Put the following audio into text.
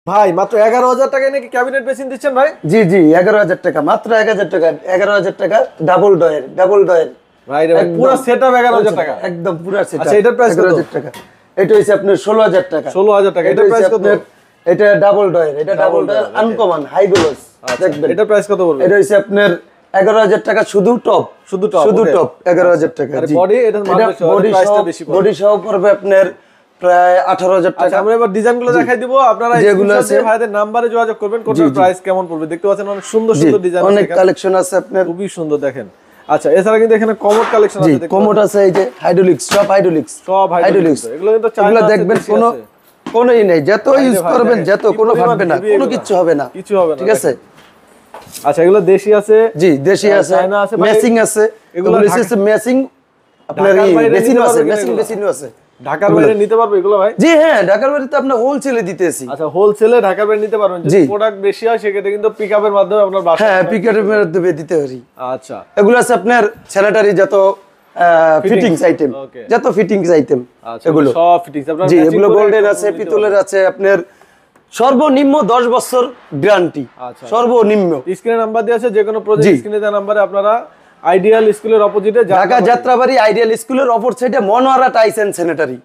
ভাই মাত্র 11,000 টাকায় নাকি ক্যাবিনেট বেসিন দিচ্ছেন ভাই? জি জি 11,000 টাকা, মাত্র 1,000 টাকা। 11,000 টাকা ডাবল ডয়ের ভাই রে ভাই পুরো সেটআপ 11,000 টাকা একদম পুরো সেটআপ। আচ্ছা এটার প্রাইস কত? 11,000 টাকা। এটা হইছে আপনার 16,000 টাকা। 16,000 টাকা। এটার প্রাইস কত? এটা ডাবল ডয়ের, এটা ডাবল ডয়ের আনকমন হাই গ্লোস দেখবেন। এটার প্রাইস কত পড়বে? এটা হইছে আপনার 11,000 টাকা শুধু টপ, শুধু টপ 11,000 টাকা। আর বডি এটার প্রাইসটা বেশি পড়বে। বডি সহ পড়বে আপনার প্রায় 18,000 টাকা। আচ্ছা আমরা এবার ডিজাইনগুলো দেখাই দিব, আপনারা যেগুলো আছে ভাইদের নম্বরে যোগাযোগ করবেন। কোনটার প্রাইস কেমন পড়বে দেখতে পাচ্ছেন, অনেক সুন্দর সুন্দর ডিজাইন আছে, অনেক কালেকশন আছে আপনার, খুবই সুন্দর দেখেন। আচ্ছা এছাড়া কিন্তু এখানে কমোড কালেকশন আছে, দেখতে কমোড আছে, এই যে হাইড্রোলিক্স, সব হাইড্রোলিক্স। এগুলো কিন্তু চাইনা দেখবেন কোনোই নেই, যত ইউজ করবেন যত কোনো ফাটবে না, কোনো কিছু হবে না, ঠিক আছে। আচ্ছা এগুলো দেশি আছে, জি দেশি আছে, চায়না আছে, ম্যাচিং আছে, এগুলো হচ্ছে ম্যাচিং আপনার মেশিন আছে, মেশিনও আছে। ঢাকার বাইরে নিতে পারবে এগুলো ভাই? জি হ্যাঁ, ঢাকার বাইরে তো আমরা হোলসেলে দিতেছি। আচ্ছা হোলসেলে ঢাকার বাইরে নিতে পারবেন, যদি প্রোডাক্ট বেশি হয় সেক্ষেত্রে কিন্তু পিকআপের মাধ্যমে আপনার বাসায়, হ্যাঁ পিকআপের মাধ্যমে দিতে পারি। আচ্ছা এগুলো আছে আপনার স্যানিটারি যত ফিটিংস আইটেম, যত ফিটিংস আইটেম এগুলো সব ফিটিংস আপনার। জি এগুলো গোল্ডেন আছে, পিতলের আছে, আপনার সর্বনিম্ন 10 বছর গ্যারান্টি, সর্বনিম্ন। স্ক্রিনে নাম্বার দেওয়া আছে, যে কোনো প্রজেক্ট স্ক্রিনে দেওয়া নম্বরে আপনারা আইডিয়াল স্কুলের অপোজিটে ঢাকা যাত্রাবাড়ি আইডিয়াল স্কুলের অপর সাইডে মনোয়ারা টাইস এন্ড স্যানিটারি।